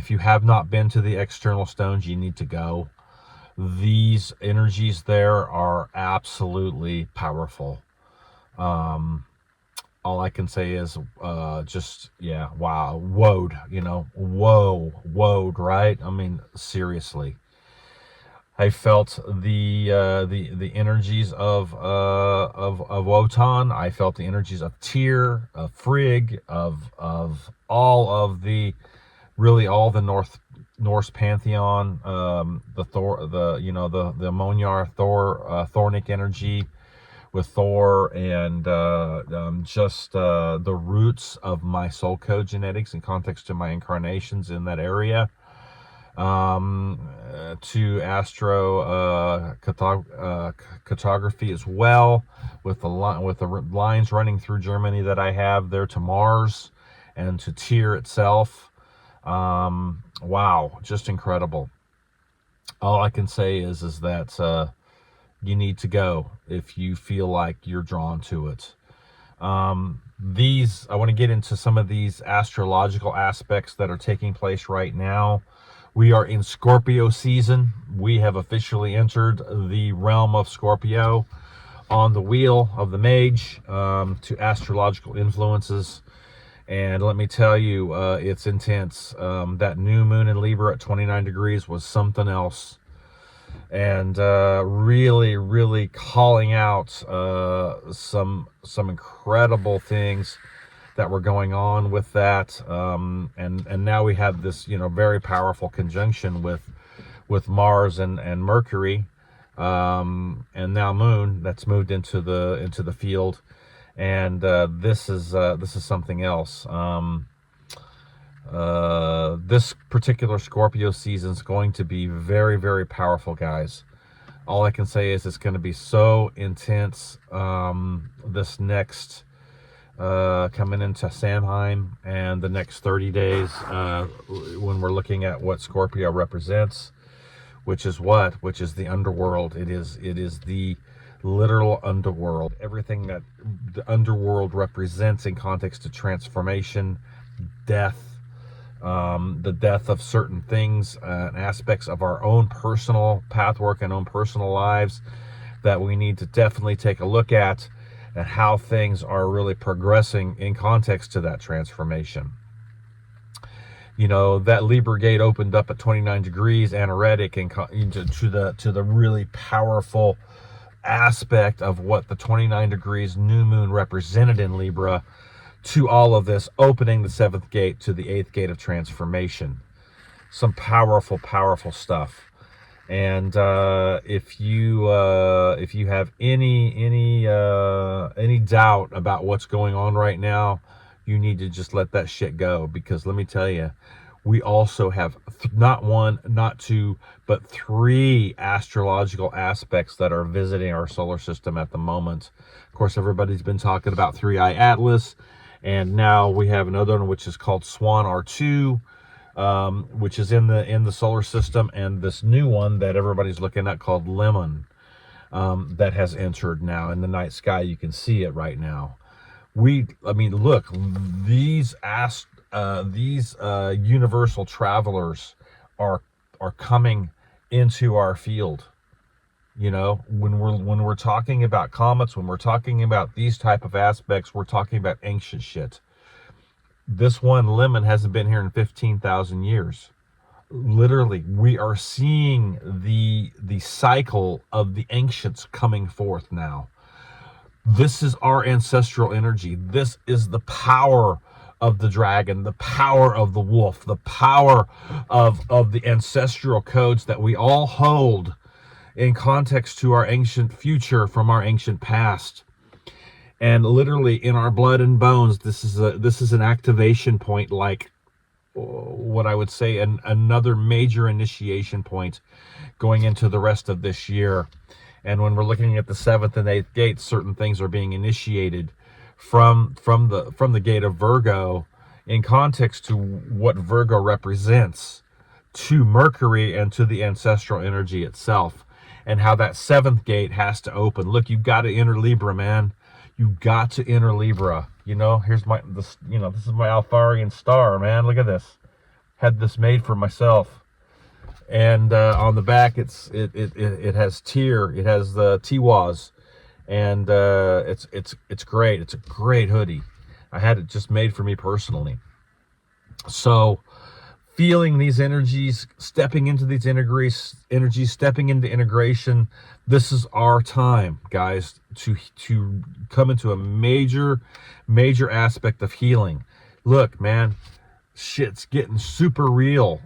If you have not been to the external stones, you need to go. These energies there are absolutely powerful. Um, all I can say is just, yeah, wow, woed, woed, right? I mean, seriously. I felt the energies of Wotan. I felt the energies of Tyr, of Frigg, of all of the, really all the Norse pantheon. The Thor, the Mjolnir Thor, Thornic energy with Thor, and just the roots of my soul code genetics in context to my incarnations in that area. To cartography as well, with the lines running through Germany that I have there to Mars and to Tyr itself. Wow, just incredible. All I can say is that you need to go if you feel like you're drawn to it. I want to get into some of these astrological aspects that are taking place right now. We are in Scorpio season. We have officially entered the realm of Scorpio on the wheel of the mage, to astrological influences. And let me tell you, it's intense. That new moon in Libra at 29 degrees was something else. And really, really calling out some incredible things that were going on with that, and now we have this very powerful conjunction with Mars and Mercury, and now Moon that's moved into the field, and this is something else. This particular Scorpio season is going to be very, very powerful, guys. All I can say is it's going to be so intense. This next coming into Samhain and the next 30 days, when we're looking at what Scorpio represents, which is the underworld. It is the literal underworld. Everything that the underworld represents in context to transformation, death, the death of certain things, aspects of our own personal pathwork and own personal lives that we need to definitely take a look at, and how things are really progressing in context to that transformation. That Libra gate opened up at 29 degrees anaretic to the really powerful aspect of what the 29 degrees new moon represented in Libra, to all of this, opening the 7th gate to the 8th gate of transformation. Some powerful, powerful stuff. And if you have any doubt about what's going on right now, you need to just let that shit go, because let me tell you, we also have not one, not two, but 3 astrological aspects that are visiting our solar system at the moment. Of course, everybody's been talking about 3i Atlas, and now we have another one which is called Swan R2. Which is in the solar system, and this new one that everybody's looking at called Lemon, that has entered now in the night sky. You can see it right now. Look, these universal travelers are coming into our field. When we're talking about comets, when we're talking about these type of aspects, we're talking about ancient shit. This one, Lemon, hasn't been here in 15,000 years. Literally, we are seeing the cycle of the ancients coming forth now. This is our ancestral energy. This is the power of the dragon, the power of the wolf, the power of the ancestral codes that we all hold in context to our ancient future from our ancient past. And literally in our blood and bones, this is an activation point, like what I would say another major initiation point going into the rest of this year. And when we're looking at the 7th and 8th gates, certain things are being initiated from the gate of Virgo in context to what Virgo represents to Mercury and to the ancestral energy itself, and how that 7th gate has to open. Look, you've got to enter Libra, man. You got to enter Libra. Here's this is my Alfarian star, man. Look at this. had this made for myself. And on the back, it has Tyr. It has the Tiwaz, and it's great. It's a great hoodie. I had it just made for me personally. So, feeling these energies, stepping into these energies, stepping into integration. This is our time, guys, to come into a major aspect of healing. Look, man, shit's getting super real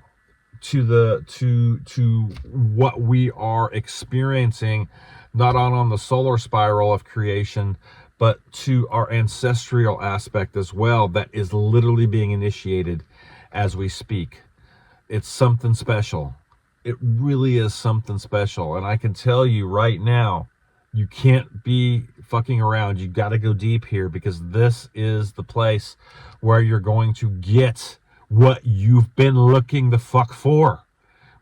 to what we are experiencing, not on the solar spiral of creation, but to our ancestral aspect as well, that is literally being initiated as we speak. It's something special. It really is something special. And I can tell you right now, you can't be fucking around. You got to go deep here, because this is the place where you're going to get what you've been looking the fuck for,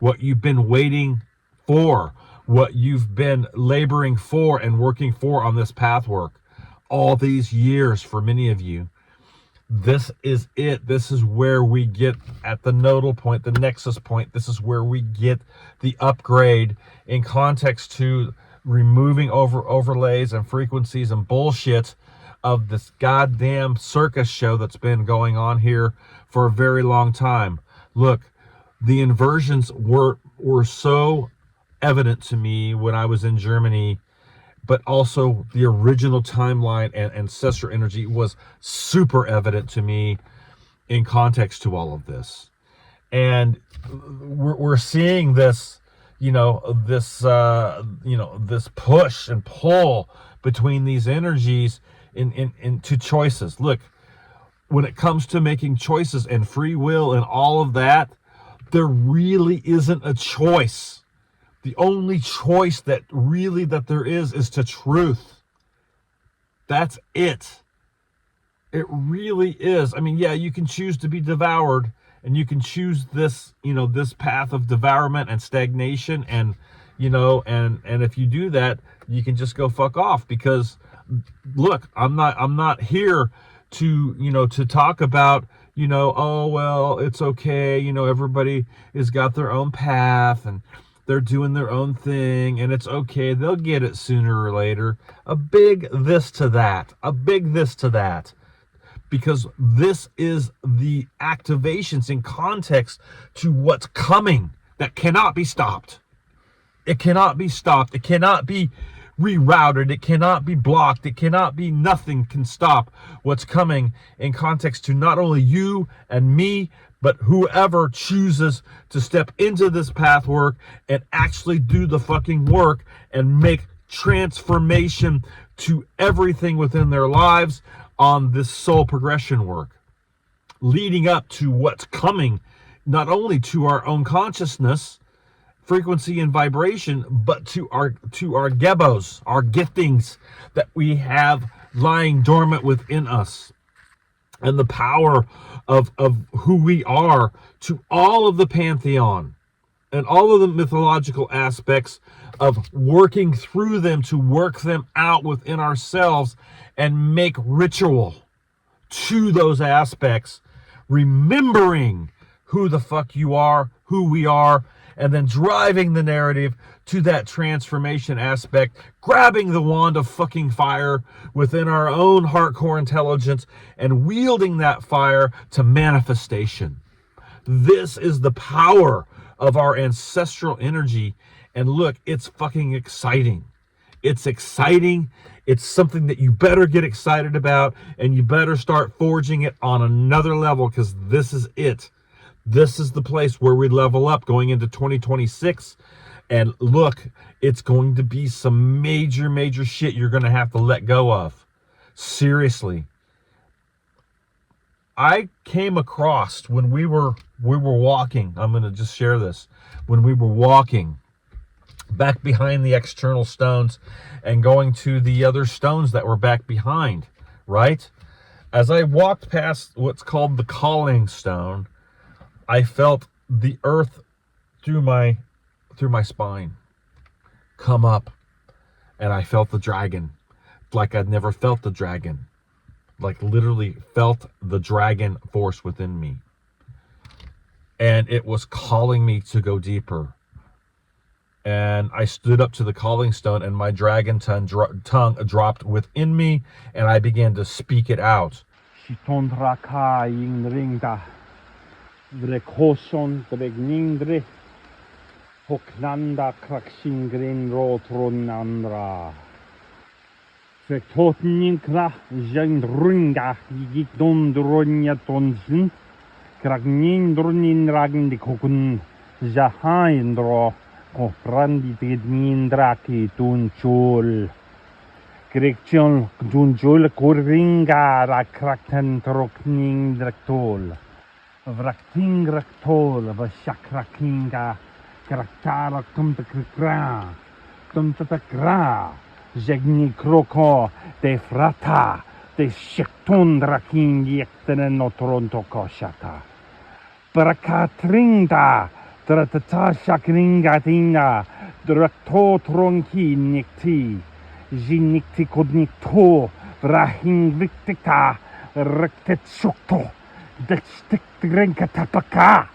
what you've been waiting for, what you've been laboring for and working for on this path work all these years for many of you. This is it. This is where we get at the nodal point, the nexus point. This is where we get the upgrade in context to removing overlays and frequencies and bullshit of this goddamn circus show that's been going on here for a very long time. Look, the inversions were so evident to me when I was in Germany, but also the original timeline and ancestral energy was super evident to me in context to all of this. And we're seeing this, this push and pull between these energies into choices. Look, when it comes to making choices and free will and all of that, there really isn't a choice. The only choice that there is to truth. That's it. It really is. I mean, yeah, you can choose to be devoured, and you can choose this, this path of devourment and stagnation, and if you do that, you can just go fuck off, because look, I'm not here to talk about, oh well, it's okay, everybody has got their own path and they're doing their own thing, and it's okay, they'll get it sooner or later. A big this to that. Because this is the activations in context to what's coming that cannot be stopped. It cannot be stopped. It cannot be rerouted. It cannot be blocked. It cannot be, nothing can stop what's coming in context to not only you and me, but whoever chooses to step into this path work and actually do the fucking work and make transformation to everything within their lives on this soul progression work, leading up to what's coming, not only to our own consciousness, frequency and vibration, but to our gebos, our giftings that we have lying dormant within us, and the power of who we are to all of the pantheon and all of the mythological aspects of working through them to work them out within ourselves and make ritual to those aspects, remembering who the fuck you are, who we are, and then driving the narrative to that transformation aspect, grabbing the wand of fucking fire within our own hardcore intelligence and wielding that fire to manifestation. This is the power of our ancestral energy. And look, it's fucking exciting. It's exciting. It's something that you better get excited about, and you better start forging it on another level, because this is it. This is the place where we level up going into 2026. And look, it's going to be some major shit you're going to have to let go of. Seriously. I came across when we were walking, I'm going to just share this, when we were walking back behind the external stones and going to the other stones that were back behind, right? As I walked past what's called the calling stone, I felt the earth through my spine come up, and I felt the dragon like I'd never felt the dragon, like literally felt the dragon force within me. and it was calling me to go deeper. And I stood up to the calling stone, and my dragon tongue dropped within me, and I began to speak it out. Shitondraka ingringda, vrekoson dregningdre, hoknanda kraksingrin rotronandra. Vekotninkra jendrunga yigdondronya tonsin, kragnindrunin ragndi kokun, jahaindro, koprandi tidnindraki tunchul. Grektion dunjul kurringa ra krakten trokning draktol. Vrakting raktol vashakrakinga kraktara tumtakra. Tumtakra. Zegni kroko de frata de shekton draking yektenen notronto koshata. Brakatrinda dratata shakringa tinga drakto tronki nikti. Jinikti kodnikto, vrahing viktika, rektetsukto, dextik renkatapaka,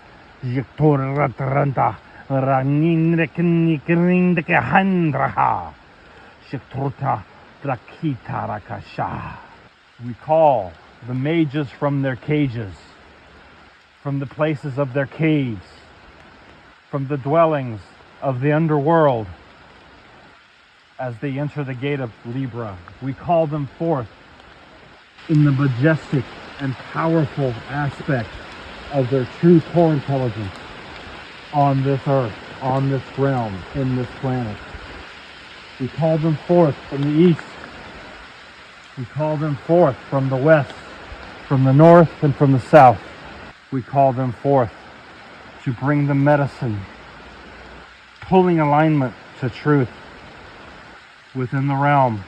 jektor ratranda, ranin rekinikirindeke handraha, jektorta drakita rakasha. We call the mages from their cages, from the places of their caves, from the dwellings of the underworld, as they enter the gate of Libra. We call them forth in the majestic and powerful aspect of their true core intelligence on this earth, on this realm, in this planet. We call them forth from the east. We call them forth from the west, from the north, and from the south. We call them forth to bring the medicine, pulling alignment to truth within the realm,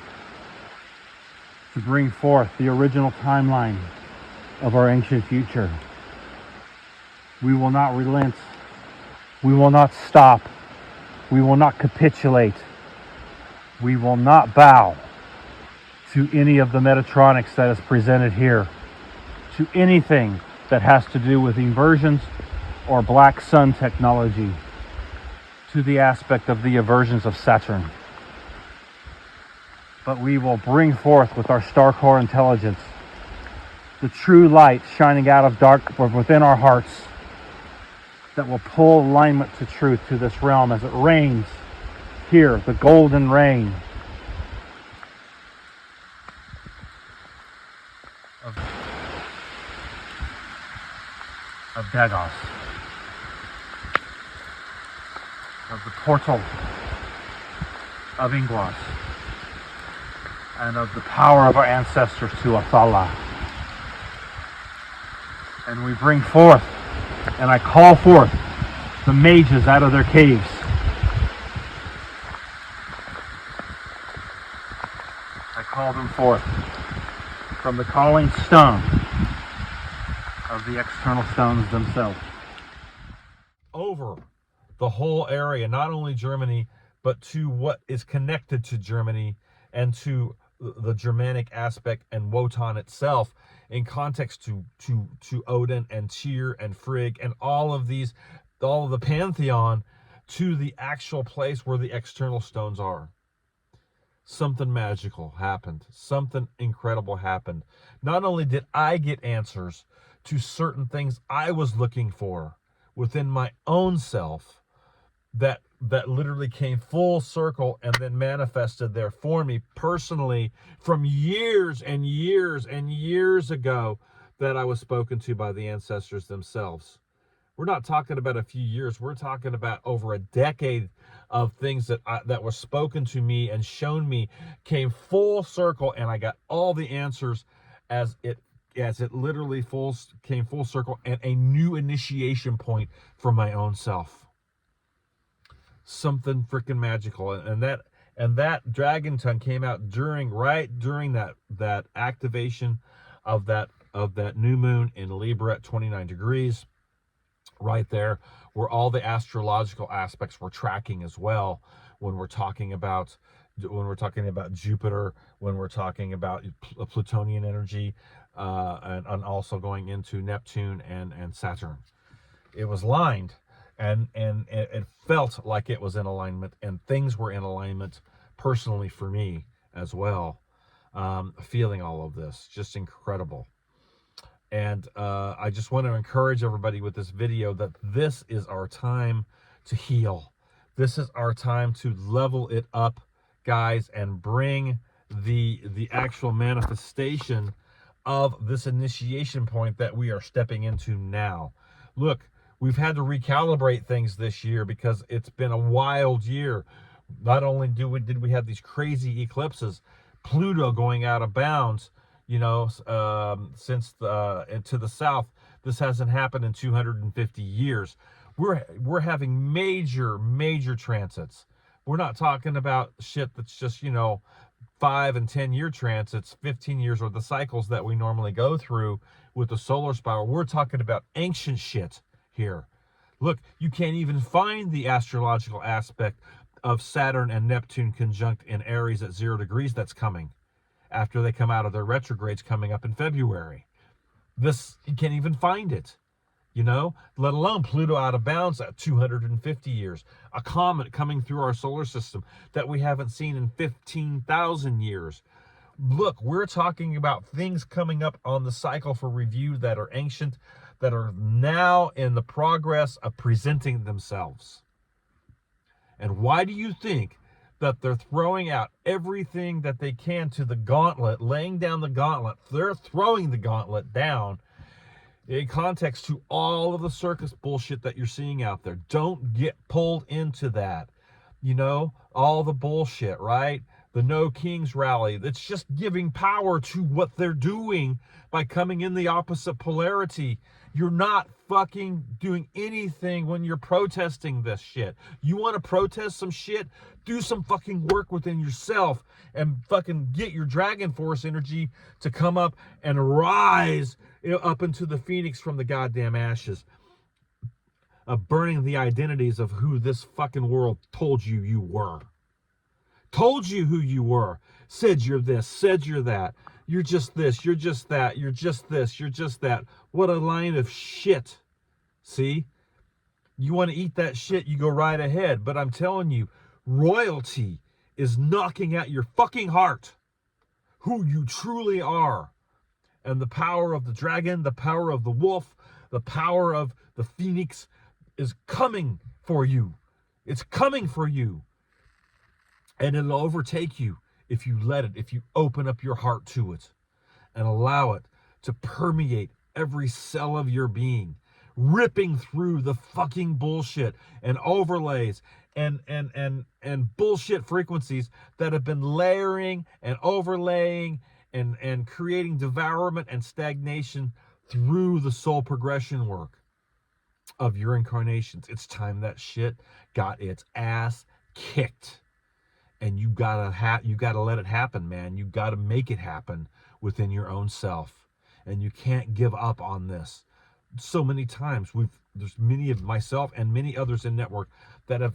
to bring forth the original timeline of our ancient future. We will not relent. We will not stop. We will not capitulate. We will not bow to any of the Metatronics that is presented here, to anything that has to do with inversions or black sun technology, to the aspect of the aversions of Saturn. But we will bring forth with our star core intelligence the true light shining out of dark within our hearts that will pull alignment to truth to this realm as it rains here, the golden rain of Dagos, of the portal of Ingwas, and of the power of our ancestors to Athala. And we bring forth, and I call forth, the mages out of their caves. I call them forth from the calling stone of the external stones themselves. Over the whole area, not only Germany, but to what is connected to Germany and to the Germanic aspect and Wotan itself, in context to Odin and Tyr and Frigg and all of the pantheon, to the actual place where the external stones are. Something magical happened. Something incredible happened. Not only did I get answers to certain things I was looking for within my own self, that literally came full circle and then manifested there for me personally from years and years and years ago, that I was spoken to by the ancestors themselves. We're not talking about a few years. We're talking about over a decade of things that were spoken to me and shown me, came full circle, and I got all the answers as it literally came full circle, and a new initiation point for my own self. Something freaking magical. And that dragon tongue came out during that activation of that new moon in Libra at 29 degrees, right there where all the astrological aspects were tracking as well, when we're talking about Jupiter, when we're talking about Plutonian energy, and also going into Neptune and Saturn. It was lined, and it felt like it was in alignment, and things were in alignment personally for me as well. Feeling all of this, just incredible. And I just want to encourage everybody with this video that this is our time to heal. This is our time to level it up, guys, and bring the actual manifestation of this initiation point that we are stepping into now. Look, we've had to recalibrate things this year because it's been a wild year. Not only did we have these crazy eclipses, Pluto going out of bounds, since to the south. This hasn't happened in 250 years. We're having major transits. We're not talking about shit that's just 5 and 10 year transits, 15 years, or the cycles that we normally go through with the solar spiral. We're talking about ancient shit here. Look, you can't even find the astrological aspect of Saturn and Neptune conjunct in Aries at 0 degrees that's coming after they come out of their retrogrades coming up in February. This, you can't even find it, let alone Pluto out of bounds at 250 years. A comet coming through our solar system that we haven't seen in 15,000 years. Look, we're talking about things coming up on the cycle for review that are ancient, that are now in the progress of presenting themselves. And why do you think that they're throwing out everything that they can to the gauntlet, laying down the gauntlet? They're throwing the gauntlet down in context to all of the circus bullshit that you're seeing out there. Don't get pulled into that. All the bullshit, right? The No Kings rally. It's just giving power to what they're doing by coming in the opposite polarity. You're not fucking doing anything when you're protesting this shit. You want to protest some shit? Do some fucking work within yourself and fucking get your Dragon Force energy to come up and rise up into the phoenix from the goddamn ashes of burning the identities of who this fucking world told you you were. Told you who you were. Said you're this, said you're that. You're just this, you're just that, you're just this, you're just that. What a line of shit. See? You want to eat that shit, you go right ahead. But I'm telling you, royalty is knocking at your fucking heart who you truly are. And the power of the dragon, the power of the wolf, the power of the phoenix is coming for you. It's coming for you. And it'll overtake you if you let it, if you open up your heart to it and allow it to permeate every cell of your being, ripping through the fucking bullshit and overlays and bullshit frequencies that have been layering and overlaying and creating devourment and stagnation through the soul progression work of your incarnations. It's time that shit got its ass kicked. And you gotta let it happen, man. You gotta make it happen within your own self. And you can't give up on this. So many times there's many of myself and many others in network that have,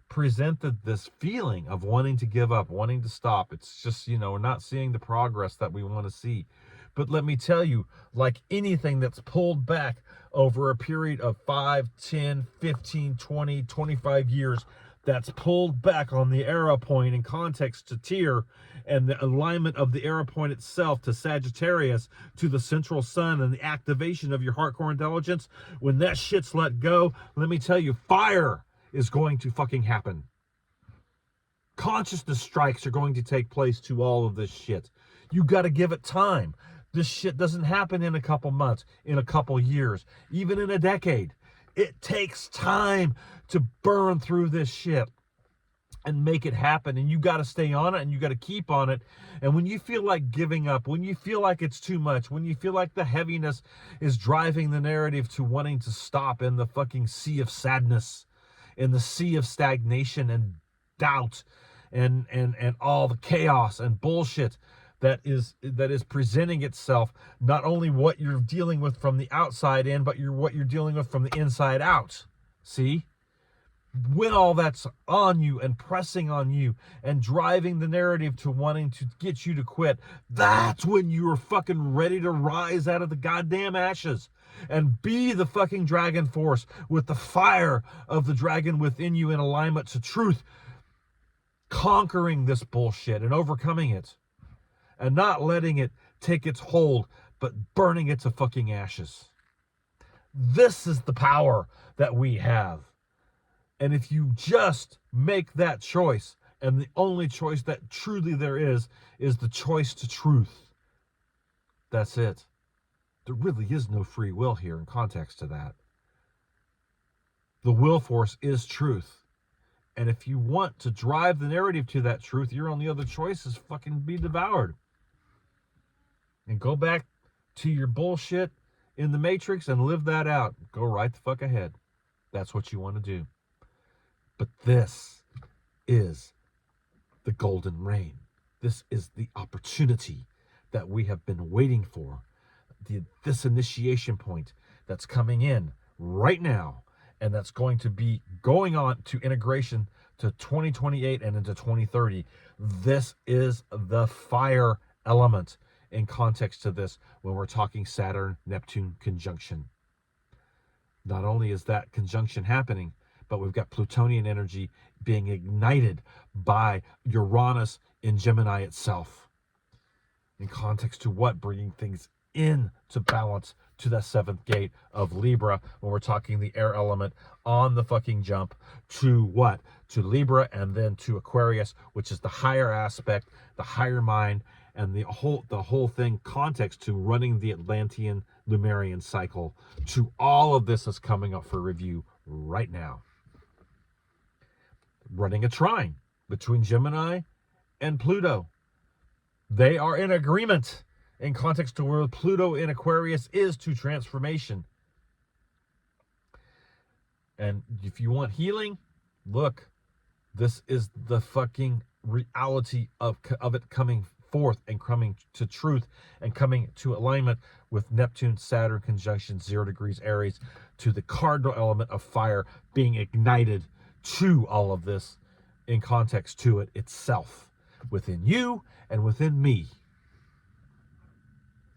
presented this feeling of wanting to give up, wanting to stop. It's just, we're not seeing the progress that we want to see. But let me tell you, like anything that's pulled back over a period of 5, 10, 15, 20, 25 years, that's pulled back on the arrow point in context to Tyr and the alignment of the arrow point itself to Sagittarius, to the central sun and the activation of your heart core intelligence. When that shit's let go, let me tell you, fire is going to fucking happen. Consciousness strikes are going to take place to all of this shit. You got to give it time. This shit doesn't happen in a couple months, in a couple years, even in a decade. It takes time to burn through this shit and make it happen. And you got to stay on it and you got to keep on it. And when you feel like giving up, when you feel like it's too much, when you feel like the heaviness is driving the narrative to wanting to stop in the fucking sea of sadness, in the sea of stagnation and doubt and all the chaos and bullshit that is presenting itself, not only what you're dealing with from the outside in, but what you're dealing with from the inside out. See? when all that's on you and pressing on you and driving the narrative to wanting to get you to quit, that's when you're fucking ready to rise out of the goddamn ashes and be the fucking dragon force with the fire of the dragon within you in alignment to truth, conquering this bullshit and overcoming it and not letting it take its hold, but burning it to fucking ashes. This is the power that we have. And if you just make that choice, and the only choice that truly there is the choice to truth. That's it. There really is no free will here in context to that. The will force is truth. And if you want to drive the narrative to that truth, your only other choice is fucking be devoured. And go back to your bullshit in the Matrix and live that out. Go right the fuck ahead. That's what you want to do. But this is the golden reign. This is the opportunity that we have been waiting for. This initiation point that's coming in right now, and that's going to be going on to integration to 2028 and into 2030. This is the fire element in context to this when we're talking Saturn-Neptune conjunction. Not only is that conjunction happening, but we've got Plutonian energy being ignited by Uranus in Gemini itself. In context to what? Bringing things into balance to the seventh gate of Libra when we're talking the air element on the fucking jump to what? To Libra and then to Aquarius, which is the higher aspect, the higher mind, and the whole thing context to running the Atlantean Lemurian cycle. To all of this is coming up for review right now. Running a trine between Gemini and Pluto. They are in agreement in context to where Pluto in Aquarius is to transformation. And if you want healing, look, this is the fucking reality of it coming forth and coming to truth and coming to alignment with Neptune, Saturn conjunction 0 degrees Aries to the cardinal element of fire being ignited to all of this in context to it itself within you and within me.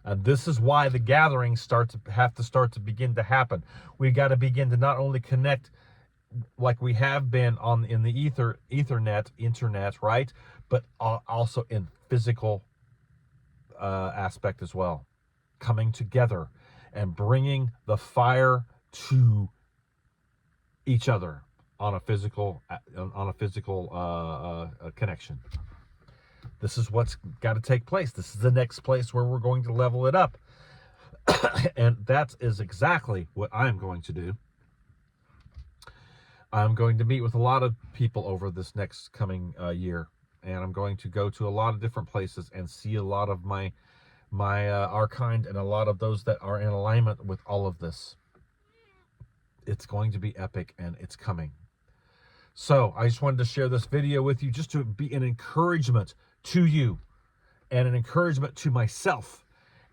And this is why the gatherings have to begin to happen. We got to begin to not only connect like we have been in the internet, right? But also in physical aspect as well, coming together and bringing the fire to each other on a physical connection. This is what's got to take place. This is the next place where we're going to level it up. And that is exactly what I'm going to do. I'm going to meet with a lot of people over this next coming year. And I'm going to go to a lot of different places and see a lot of my archind and a lot of those that are in alignment with all of this. It's going to be epic and it's coming. So I just wanted to share this video with you just to be an encouragement to you and an encouragement to myself.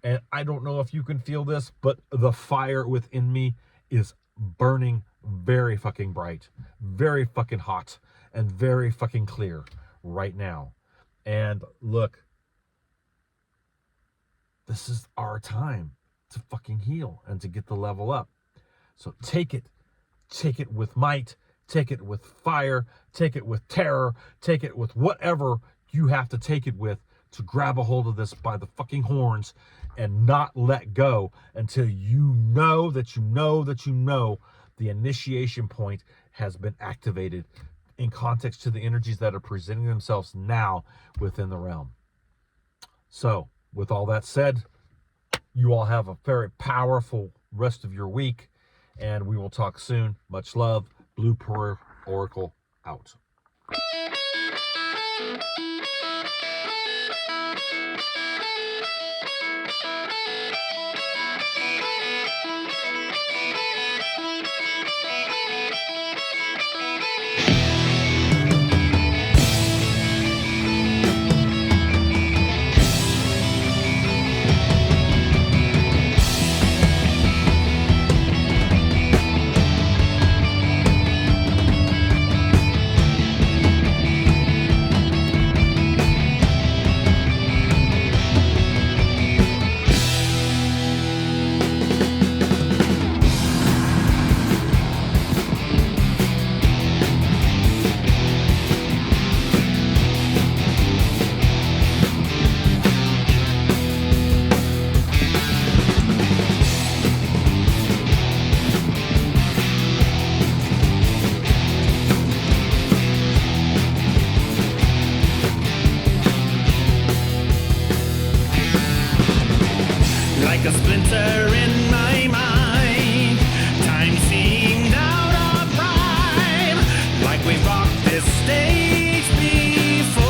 And I don't know if you can feel this, but the fire within me is burning very fucking bright, very fucking hot, and very fucking clear right now. And look, this is our time to fucking heal and to get the level up. So take it with might, take it with fire, take it with terror, take it with whatever you have to take it with to grab a hold of this by the fucking horns and not let go until you know that you know that you know the initiation point has been activated in context to the energies that are presenting themselves now within the realm. So, with all that said, you all have a very powerful rest of your week, and we will talk soon. Much love. Blue Pearl Oracle out. a splinter in my mind. Time seemed out of rhyme, like we rocked this stage before.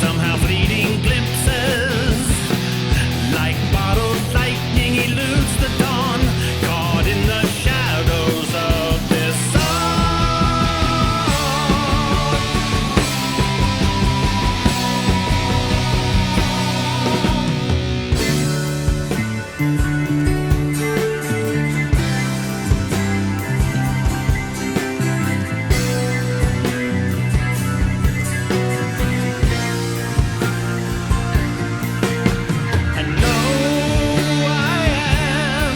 Somehow fleeting glimpses, like bottled lightning, eludes the dawn, caught in the shadows of this song. I know I am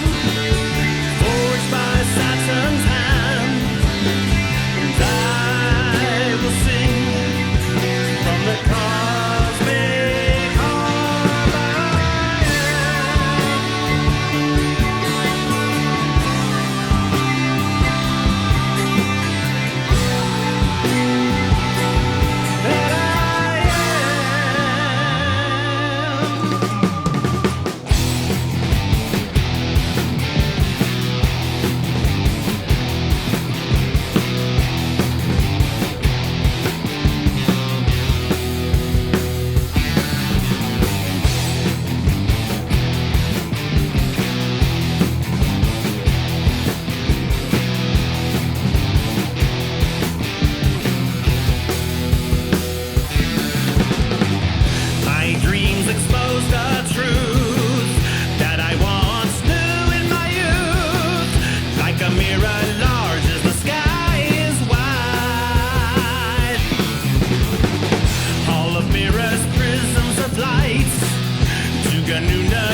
forged by Saturn's hand, and I will sing from the cosmic harp I am, that I am. My dreams exposed a truth that I once knew in my youth, like a mirror large as the sky is wide. Hall of mirrors, prisms of light, to Ganuna